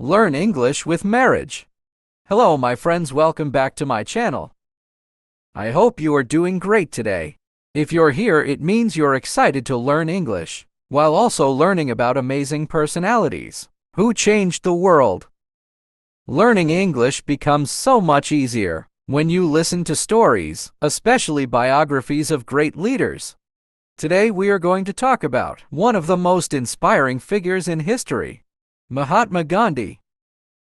Learn English with marriage. Hello my friends, welcome back to my channel. I hope you are doing great today. If you're here, it means you're excited to learn English, while also learning about amazing personalities who changed the world. Learning English becomes so much easier when you listen to stories, especially biographies of great leaders. Today we are going to talk about one of the most inspiring figures in history, Mahatma Gandhi.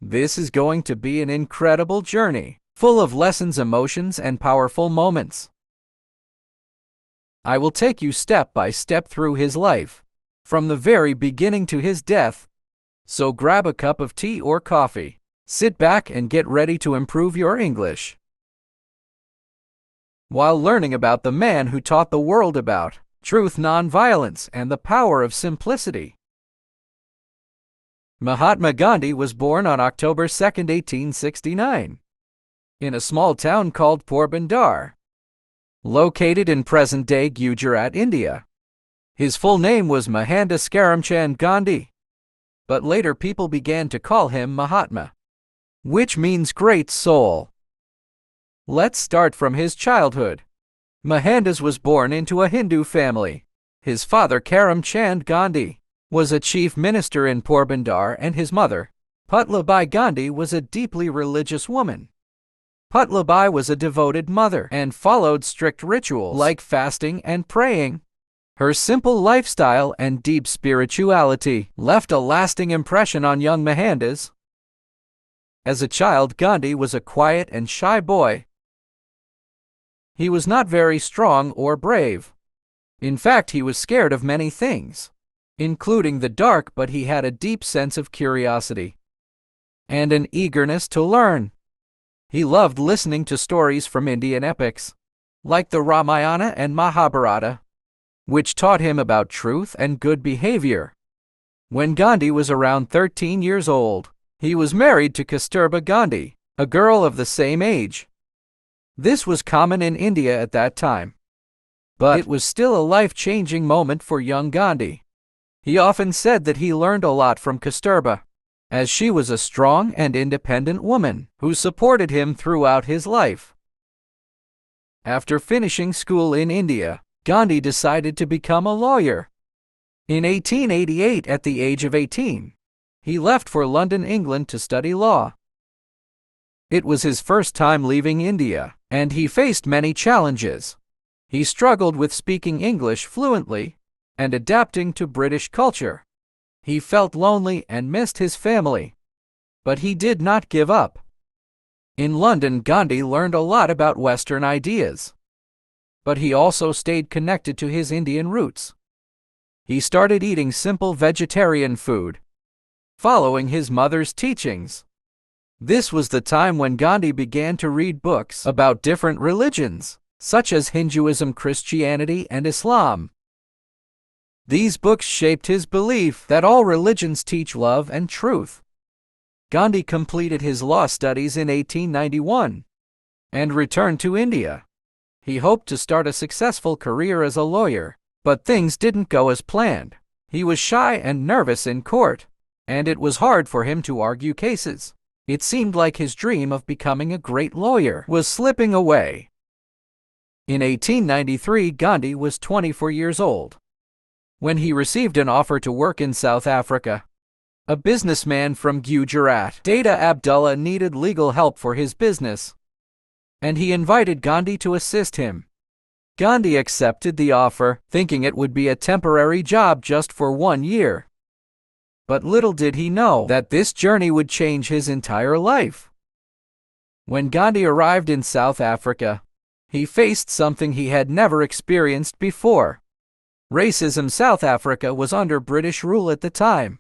This is going to be an incredible journey, full of lessons, emotions, and powerful moments. I will take you step by step through his life, from the very beginning to his death. So grab a cup of tea or coffee, sit back and get ready to improve your English, while learning about the man who taught the world about truth, nonviolence, and the power of simplicity. Mahatma Gandhi was born on October 2, 1869, in a small town called Porbandar, located in present-day Gujarat, India. His full name was Mahatma Gandhi, but later people began to call him Mahatma, which means great soul. Let's start from his childhood. Mahatma was born into a Hindu family. His father, Karamchand Gandhi, was a chief minister in Porbandar, and his mother, Putlabai Gandhi, was a deeply religious woman. Putlabai was a devoted mother and followed strict rituals like fasting and praying. Her simple lifestyle and deep spirituality left a lasting impression on young Mahatmas. As a child, Gandhi was a quiet and shy boy. He was not very strong or brave. In fact, he was scared of many things, including the dark, but he had a deep sense of curiosity and an eagerness to learn. He loved listening to stories from Indian epics, like the Ramayana and Mahabharata, which taught him about truth and good behavior. When Gandhi was around 13 years old, he was married to Kasturba Gandhi, a girl of the same age. This was common in India at that time, but it was still a life-changing moment for young Gandhi. He often said that he learned a lot from Kasturba, as she was a strong and independent woman who supported him throughout his life. After finishing school in India, Gandhi decided to become a lawyer. In 1888, at the age of 18, he left for London, England to study law. It was his first time leaving India, and he faced many challenges. He struggled with speaking English fluently and adapting to British culture. He felt lonely and missed his family, but he did not give up. In London, Gandhi learned a lot about Western ideas, but he also stayed connected to his Indian roots. He started eating simple vegetarian food, following his mother's teachings. This was the time when Gandhi began to read books about different religions, such as Hinduism, Christianity, and Islam. These books shaped his belief that all religions teach love and truth. Gandhi completed his law studies in 1891 and returned to India. He hoped to start a successful career as a lawyer, but things didn't go as planned. He was shy and nervous in court, and it was hard for him to argue cases. It seemed like his dream of becoming a great lawyer was slipping away. In 1893, Gandhi was 24 years old when he received an offer to work in South Africa. A businessman from Gujarat, Data Abdullah, needed legal help for his business, and he invited Gandhi to assist him. Gandhi accepted the offer, thinking it would be a temporary job just for 1 year. But little did he know that this journey would change his entire life. When Gandhi arrived in South Africa, he faced something he had never experienced before. Racism. South Africa was under British rule at the time,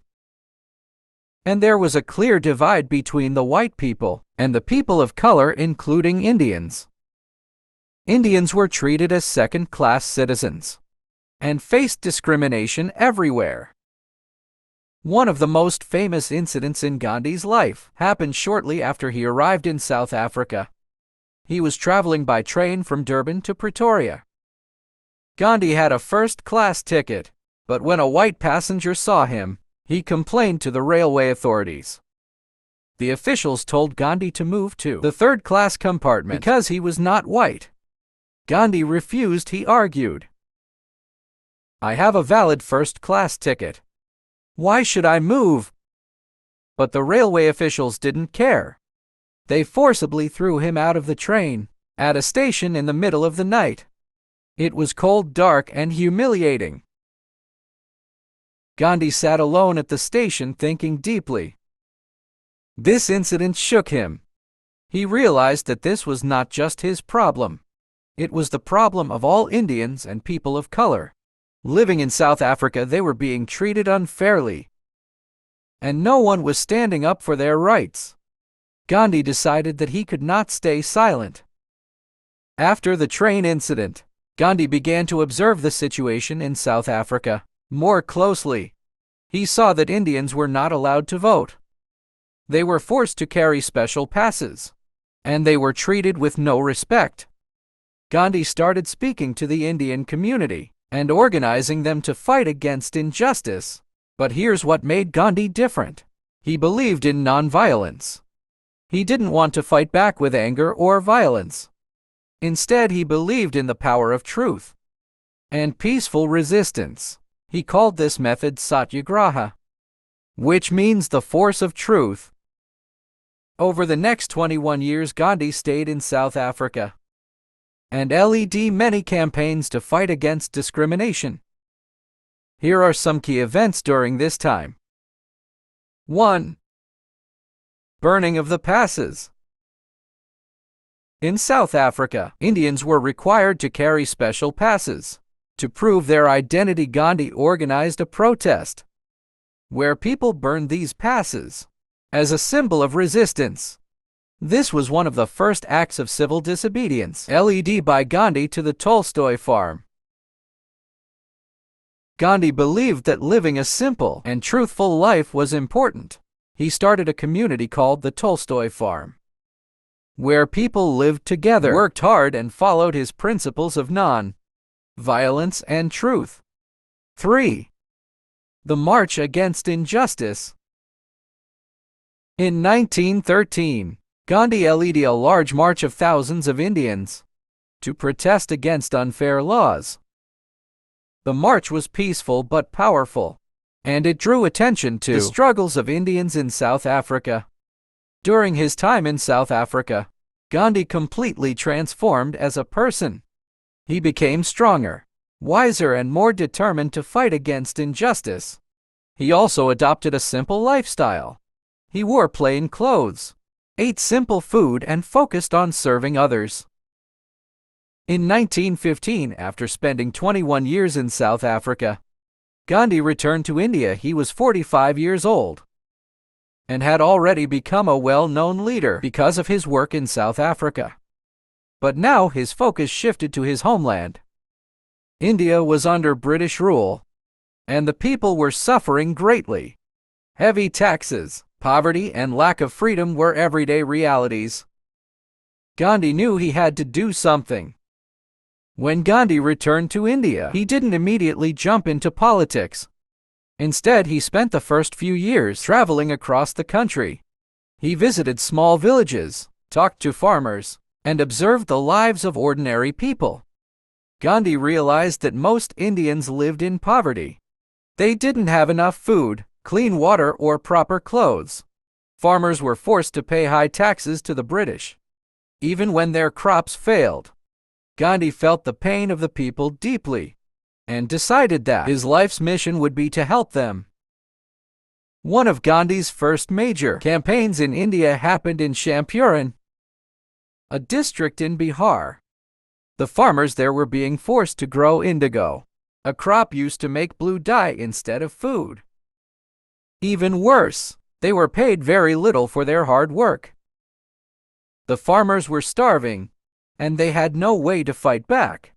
and there was a clear divide between the white people and the people of color, including Indians. Indians were treated as second-class citizens and faced discrimination everywhere. One of the most famous incidents in Gandhi's life happened shortly after he arrived in South Africa. He was traveling by train from Durban to Pretoria. Gandhi had a first-class ticket, but when a white passenger saw him, he complained to the railway authorities. The officials told Gandhi to move to the third-class compartment because he was not white. Gandhi refused. He argued, "I have a valid first-class ticket. Why should I move?" But the railway officials didn't care. They forcibly threw him out of the train at a station in the middle of the night. It was cold, dark, and humiliating. Gandhi sat alone at the station thinking deeply. This incident shook him. He realized that this was not just his problem. It was the problem of all Indians and people of color. Living in South Africa, they were being treated unfairly, and no one was standing up for their rights. Gandhi decided that he could not stay silent. After the train incident, Gandhi began to observe the situation in South Africa more closely. He saw that Indians were not allowed to vote. They were forced to carry special passes, and they were treated with no respect. Gandhi started speaking to the Indian community and organizing them to fight against injustice. But here's what made Gandhi different. He believed in nonviolence. He didn't want to fight back with anger or violence. Instead, he believed in the power of truth and peaceful resistance. He called this method satyagraha, which means the force of truth. Over the next 21 years, Gandhi stayed in South Africa and led many campaigns to fight against discrimination. Here are some key events during this time. 1. Burning of the passes. In South Africa, Indians were required to carry special passes to prove their identity. Gandhi organized a protest where people burned these passes as a symbol of resistance. This was one of the first acts of civil disobedience led by Gandhi to the Tolstoy farm. Gandhi believed that living a simple and truthful life was important. He started a community called the Tolstoy farm, where people lived together, worked hard, and followed his principles of non-violence and truth. 3. The March Against Injustice. In 1913, Gandhi led a large march of thousands of Indians to protest against unfair laws. The march was peaceful but powerful, and it drew attention to the struggles of Indians in South Africa. During his time in South Africa, Gandhi completely transformed as a person. He became stronger, wiser, and more determined to fight against injustice. He also adopted a simple lifestyle. He wore plain clothes, ate simple food, and focused on serving others. In 1915, after spending 21 years in South Africa, Gandhi returned to India. He was 45 years old and had already become a well-known leader because of his work in South Africa. But now his focus shifted to his homeland. India was under British rule, and the people were suffering greatly. Heavy taxes, poverty, and lack of freedom were everyday realities. Gandhi knew he had to do something. When Gandhi returned to India, he didn't immediately jump into politics. Instead, he spent the first few years traveling across the country. He visited small villages, talked to farmers, and observed the lives of ordinary people. Gandhi realized that most Indians lived in poverty. They didn't have enough food, clean water, or proper clothes. Farmers were forced to pay high taxes to the British, even when their crops failed. Gandhi felt the pain of the people deeply and decided that his life's mission would be to help them. One of Gandhi's first major campaigns in India happened in Champaran, a district in Bihar. The farmers there were being forced to grow indigo, a crop used to make blue dye instead of food. Even worse, they were paid very little for their hard work. The farmers were starving, and they had no way to fight back.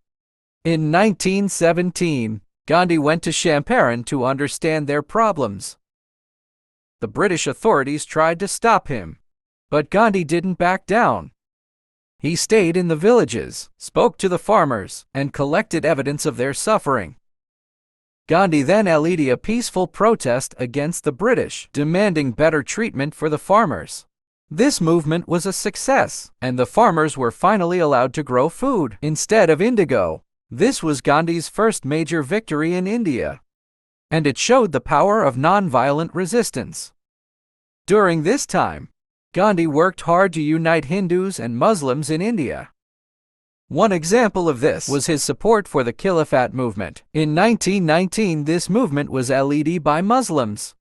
In 1917, Gandhi went to Champaran to understand their problems. The British authorities tried to stop him, but Gandhi didn't back down. He stayed in the villages, spoke to the farmers, and collected evidence of their suffering. Gandhi then led a peaceful protest against the British, demanding better treatment for the farmers. This movement was a success, and the farmers were finally allowed to grow food instead of indigo. This was Gandhi's first major victory in India, and it showed the power of non-violent resistance. During this time, Gandhi worked hard to unite Hindus and Muslims in India. One example of this was his support for the Caliphate movement. In 1919, this movement was led by Muslims,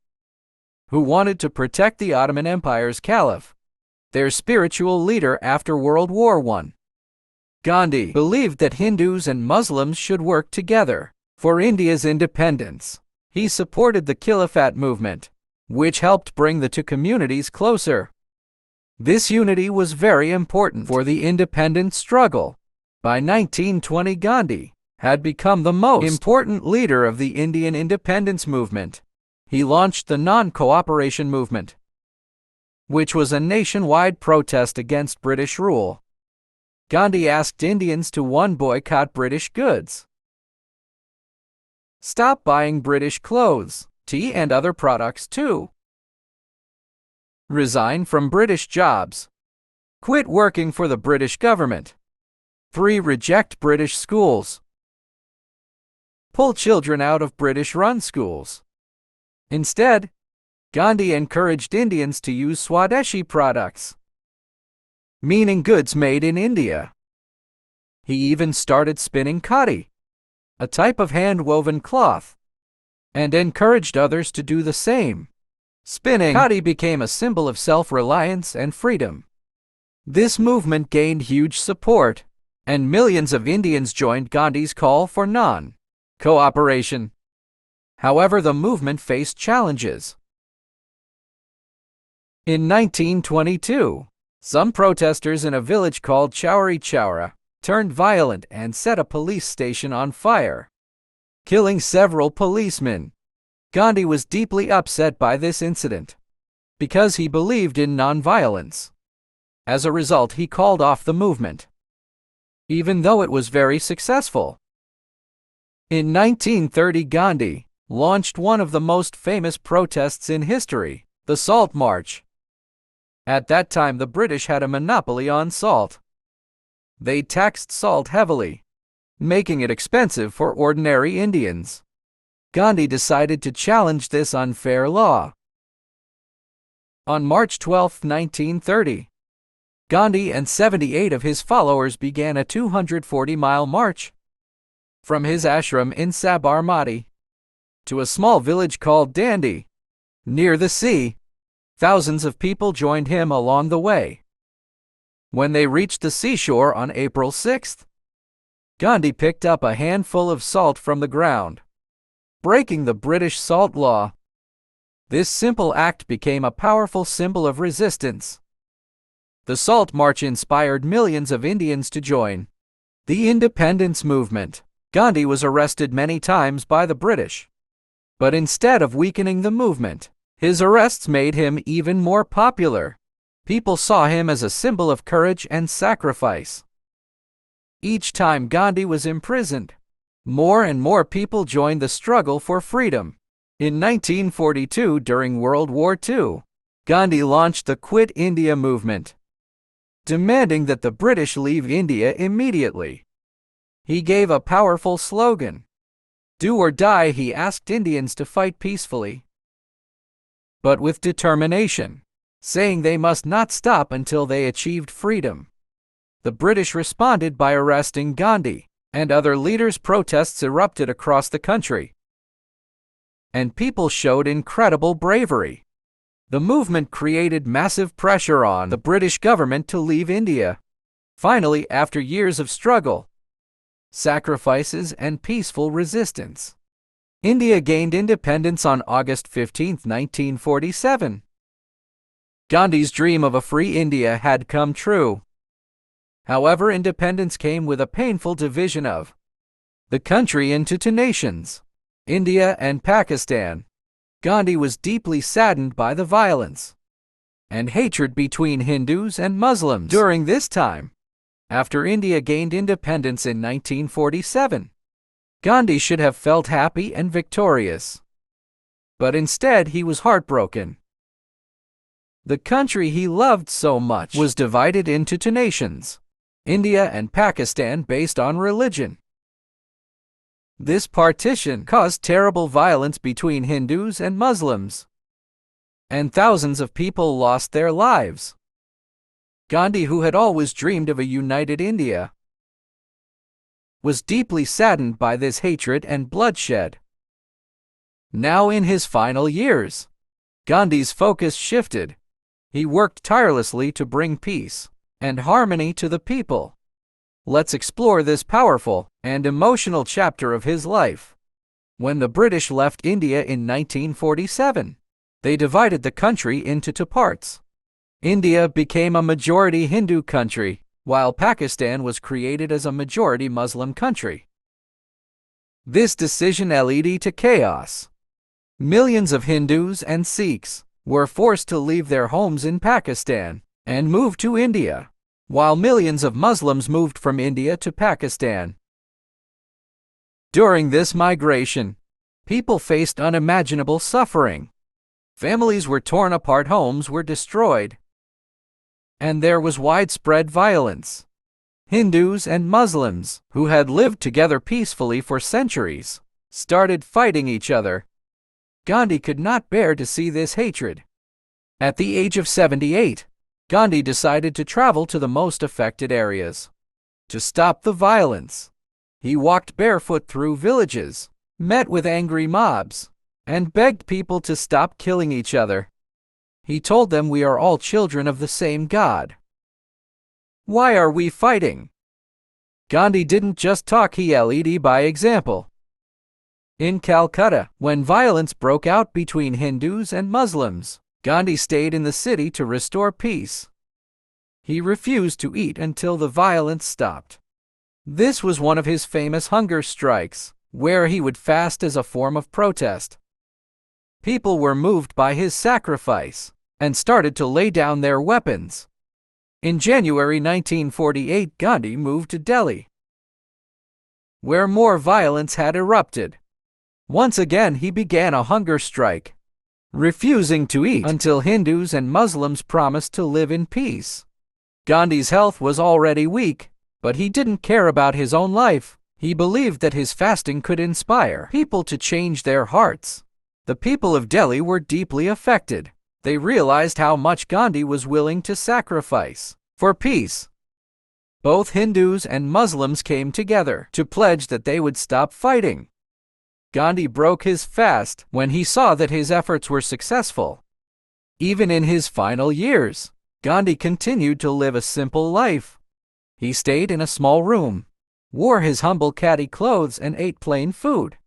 who wanted to protect the Ottoman Empire's caliph, their spiritual leader after World War I. Gandhi believed that Hindus and Muslims should work together for India's independence. He supported the Caliphate movement, which helped bring the two communities closer. This unity was very important for the independence struggle. By 1920, Gandhi had become the most important leader of the Indian independence movement. He launched the non-cooperation movement, which was a nationwide protest against British rule. Gandhi asked Indians to boycott British goods, stop buying British clothes, tea and other products too, resign from British jobs, quit working for the British government, 3. Reject British schools, pull children out of British-run schools. Instead, Gandhi encouraged Indians to use Swadeshi products, meaning goods made in India. He even started spinning khadi, a type of hand-woven cloth, and encouraged others to do the same. Spinning khadi became a symbol of self-reliance and freedom. This movement gained huge support, and millions of Indians joined Gandhi's call for non-cooperation. However, the movement faced challenges. In 1922, some protesters in a village called Chauri Chaura turned violent and set a police station on fire, killing several policemen. Gandhi was deeply upset by this incident because he believed in non-violence. As a result, he called off the movement, even though it was very successful. In 1930, Gandhi launched one of the most famous protests in history, the Salt March. At that time, the British had a monopoly on salt. They taxed salt heavily, making it expensive for ordinary Indians. Gandhi decided to challenge this unfair law. On March 12, 1930, Gandhi and 78 of his followers began a 240-mile march from his ashram in Sabarmati to a small village called Dandi, near the sea. Thousands of people joined him along the way. When they reached the seashore on April 6, Gandhi picked up a handful of salt from the ground, breaking the British salt law. This simple act became a powerful symbol of resistance. The Salt March inspired millions of Indians to join the independence movement. Gandhi was arrested many times by the British, but instead of weakening the movement, his arrests made him even more popular. People saw him as a symbol of courage and sacrifice. Each time Gandhi was imprisoned, more and more people joined the struggle for freedom. In 1942, during World War II, Gandhi launched the Quit India movement, demanding that the British leave India immediately. He gave a powerful slogan, "Do or die." He asked Indians to fight peacefully, but with determination, saying they must not stop until they achieved freedom. The British responded by arresting Gandhi and other leaders. Protests erupted across the country, and people showed incredible bravery. The movement created massive pressure on the British government to leave India. Finally, after years of struggle, sacrifices, and peaceful resistance, India gained independence on August 15, 1947. Gandhi's dream of a free India had come true. However, independence came with a painful division of the country into two nations, India and Pakistan. Gandhi was deeply saddened by the violence and hatred between Hindus and Muslims during this time. After India gained independence in 1947, Gandhi should have felt happy and victorious, but instead he was heartbroken. The country he loved so much was divided into two nations, India and Pakistan, based on religion. This partition caused terrible violence between Hindus and Muslims, and thousands of people lost their lives. Gandhi, who had always dreamed of a united India, was deeply saddened by this hatred and bloodshed. Now in his final years, Gandhi's focus shifted. He worked tirelessly to bring peace and harmony to the people. Let's explore this powerful and emotional chapter of his life. When the British left India in 1947, they divided the country into two parts. India became a majority Hindu country, while Pakistan was created as a majority Muslim country. This decision led to chaos. Millions of Hindus and Sikhs were forced to leave their homes in Pakistan and move to India, while millions of Muslims moved from India to Pakistan. During this migration, people faced unimaginable suffering. Families were torn apart, homes were destroyed, and there was widespread violence. Hindus and Muslims, who had lived together peacefully for centuries, started fighting each other. Gandhi could not bear to see this hatred. At the age of 78, Gandhi decided to travel to the most affected areas. To stop the violence, he walked barefoot through villages, met with angry mobs, and begged people to stop killing each other. He told them, "We are all children of the same God. Why are we fighting?" Gandhi didn't just talk, he led by example. In Calcutta, when violence broke out between Hindus and Muslims, Gandhi stayed in the city to restore peace. He refused to eat until the violence stopped. This was one of his famous hunger strikes, where he would fast as a form of protest. People were moved by his sacrifice and started to lay down their weapons. In January 1948, Gandhi moved to Delhi, where more violence had erupted. Once again, he began a hunger strike, refusing to eat until Hindus and Muslims promised to live in peace. Gandhi's health was already weak, but he didn't care about his own life. He believed that his fasting could inspire people to change their hearts. The people of Delhi were deeply affected. They realized how much Gandhi was willing to sacrifice for peace. Both Hindus and Muslims came together to pledge that they would stop fighting. Gandhi broke his fast when he saw that his efforts were successful. Even in his final years, Gandhi continued to live a simple life. He stayed in a small room, wore his humble khadi clothes, and ate plain food.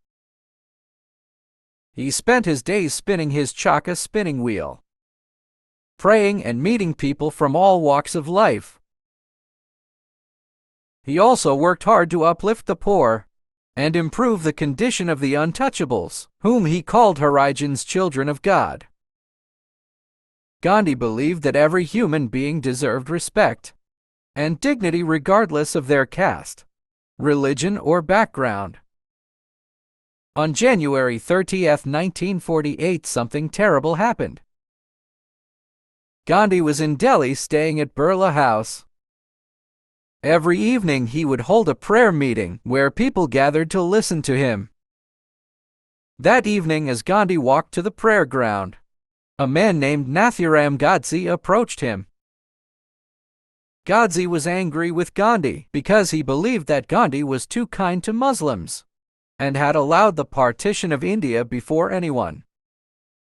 He spent his days spinning his chakra spinning wheel, praying and meeting people from all walks of life. He also worked hard to uplift the poor and improve the condition of the untouchables, whom he called Harijans, children of God. Gandhi believed that every human being deserved respect and dignity regardless of their caste, religion, or background. On January 30th, 1948, something terrible happened. Gandhi was in Delhi staying at Birla House. Every evening he would hold a prayer meeting where people gathered to listen to him. That evening, as Gandhi walked to the prayer ground, a man named Nathiram Godse approached him. Godse was angry with Gandhi because he believed that Gandhi was too kind to Muslims and had allowed the partition of India before anyone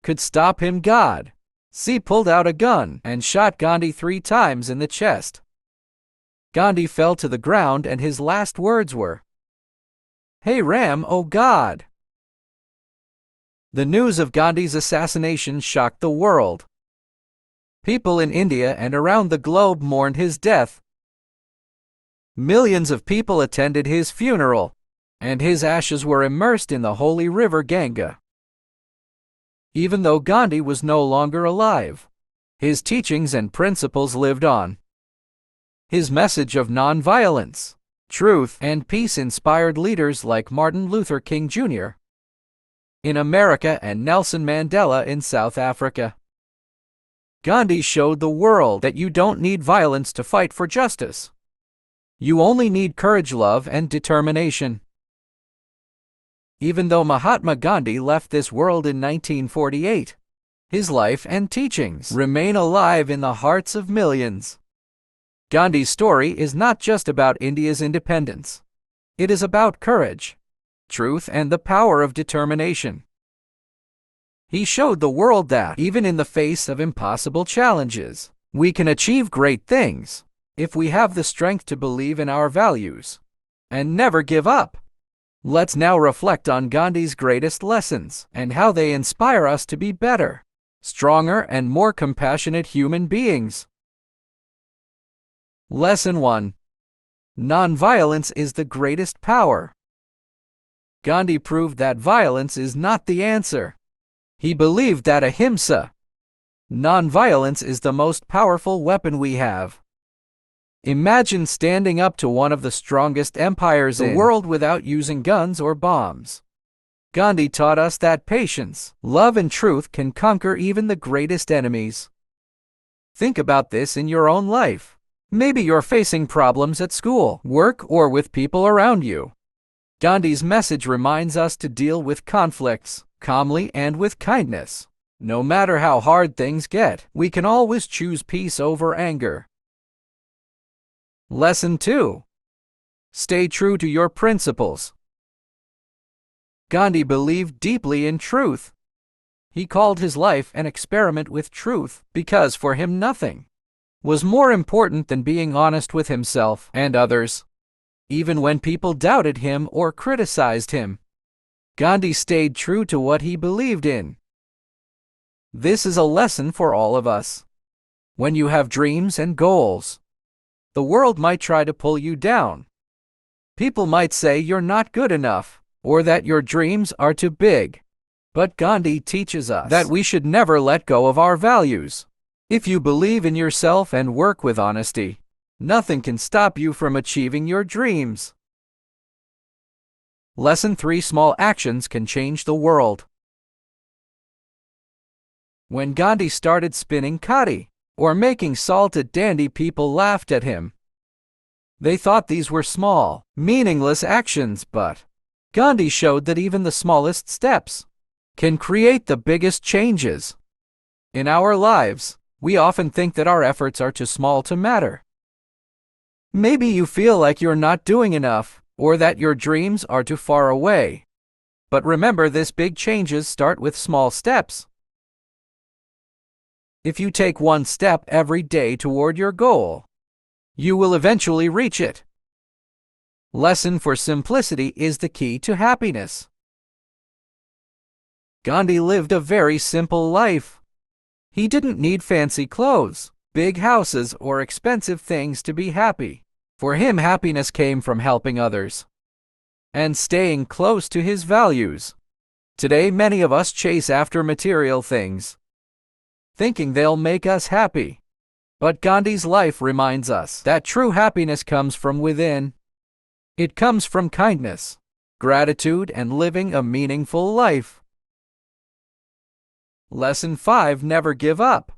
could stop him. Godse pulled out a gun and shot Gandhi 3 times in the chest. Gandhi fell to the ground and his last words were, "Hey Ram, oh God." The news of Gandhi's assassination shocked the world. People in India and around the globe mourned his death. Millions of people attended his funeral, and his ashes were immersed in the holy river Ganga. Even though Gandhi was no longer alive, his teachings and principles lived on. His message of non-violence, truth, and peace inspired leaders like Martin Luther King Jr. in America and Nelson Mandela in South Africa. Gandhi showed the world that you don't need violence to fight for justice. You only need courage, love, and determination. Even though Mahatma Gandhi left this world in 1948, his life and teachings remain alive in the hearts of millions. Gandhi's story is not just about India's independence. It is about courage, truth, and the power of determination. He showed the world that, even in the face of impossible challenges, we can achieve great things if we have the strength to believe in our values and never give up. Let's now reflect on Gandhi's greatest lessons and how they inspire us to be better, stronger, and more compassionate human beings. Lesson 1. Nonviolence is the greatest power. Gandhi proved that violence is not the answer. He believed that ahimsa, nonviolence, is the most powerful weapon we have. Imagine standing up to one of the strongest empires in the world without using guns or bombs. Gandhi taught us that patience, love, and truth can conquer even the greatest enemies. Think about this in your own life. Maybe you're facing problems at school, work, or with people around you. Gandhi's message reminds us to deal with conflicts calmly and with kindness. No matter how hard things get, we can always choose peace over anger. Lesson 2. Stay true to your principles. Gandhi believed deeply in truth. He called his life an experiment with truth because for him nothing was more important than being honest with himself and others. Even when people doubted him or criticized him, Gandhi stayed true to what he believed in. This is a lesson for all of us. When you have dreams and goals, the world might try to pull you down. People might say you're not good enough, or that your dreams are too big. But Gandhi teaches us that we should never let go of our values. If you believe in yourself and work with honesty, nothing can stop you from achieving your dreams. Lesson 3. Small actions can change the world. When Gandhi started spinning khadi or making salted dandy, people laughed at him. They thought these were small, meaningless actions, but Gandhi showed that even the smallest steps can create the biggest changes. In our lives, we often think that our efforts are too small to matter. Maybe you feel like you're not doing enough, or that your dreams are too far away. But remember, this big changes start with small steps. If you take one step every day toward your goal, you will eventually reach it. Lesson 4. Simplicity is the key to happiness. Gandhi lived a very simple life. He didn't need fancy clothes, big houses, or expensive things to be happy. For him, happiness came from helping others and staying close to his values. Today, many of us chase after material things, thinking they'll make us happy. But Gandhi's life reminds us that true happiness comes from within. It comes from kindness, gratitude, and living a meaningful life. Lesson 5. Never give up.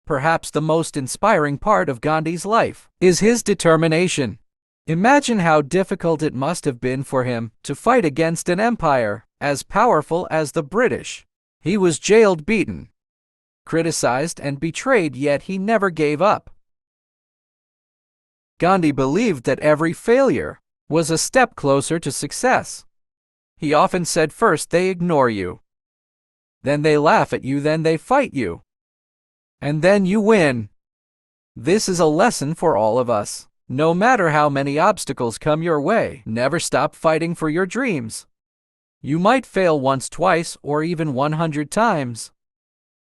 Perhaps the most inspiring part of Gandhi's life is his determination. Imagine how difficult it must have been for him to fight against an empire as powerful as the British. He was jailed, beaten, criticized, and betrayed, yet he never gave up. Gandhi believed that every failure was a step closer to success. He often said, first they ignore you, then they laugh at you, then they fight you, and then you win. This is a lesson for all of us. No matter how many obstacles come your way, never stop fighting for your dreams. You might fail once, twice, or even 100 times.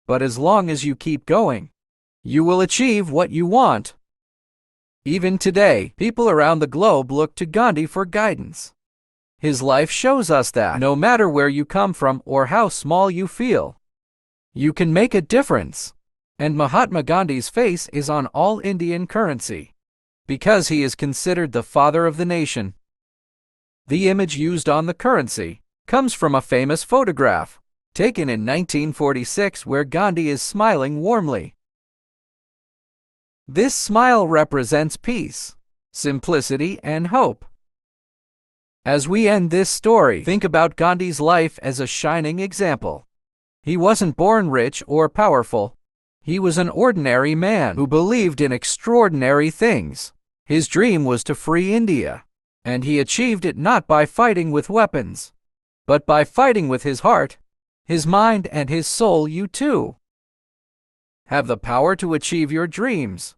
But as long as you keep going, you will achieve what you want. Even today, people around the globe look to Gandhi for guidance. His life shows us that no matter where you come from or how small you feel, you can make a difference. And Mahatma Gandhi's face is on all Indian currency, because he is considered the father of the nation. The image used on the currency comes from a famous photograph taken in 1946, where Gandhi is smiling warmly. This smile represents peace, simplicity, and hope. As we end this story, think about Gandhi's life as a shining example. He wasn't born rich or powerful. He was an ordinary man who believed in extraordinary things. His dream was to free India, and he achieved it not by fighting with weapons, but by fighting with his heart, his mind, and his soul. You too have the power to achieve your dreams.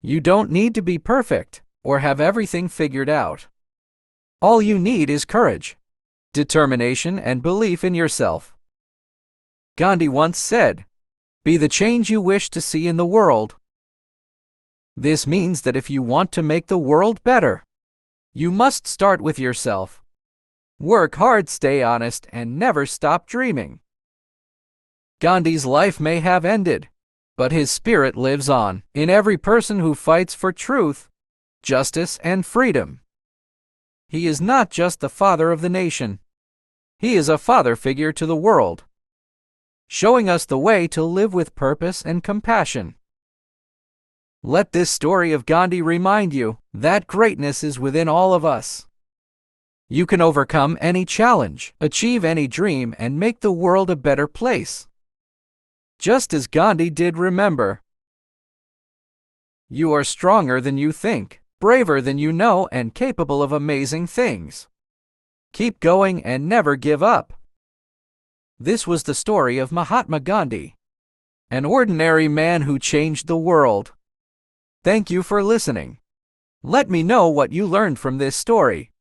You don't need to be perfect or have everything figured out. All you need is courage, determination, and belief in yourself. Gandhi once said, "Be the change you wish to see in the world." This means that if you want to make the world better, you must start with yourself. Work hard, stay honest, and never stop dreaming. Gandhi's life may have ended, but his spirit lives on in every person who fights for truth, justice, and freedom. He is not just the father of the nation. He is a father figure to the world, showing us the way to live with purpose and compassion. Let this story of Gandhi remind you that greatness is within all of us. You can overcome any challenge, achieve any dream, and make the world a better place. Just as Gandhi did. Remember, you are stronger than you think, braver than you know, and capable of amazing things. Keep going and never give up. This was the story of Mahatma Gandhi, an ordinary man who changed the world. Thank you for listening. Let me know what you learned from this story.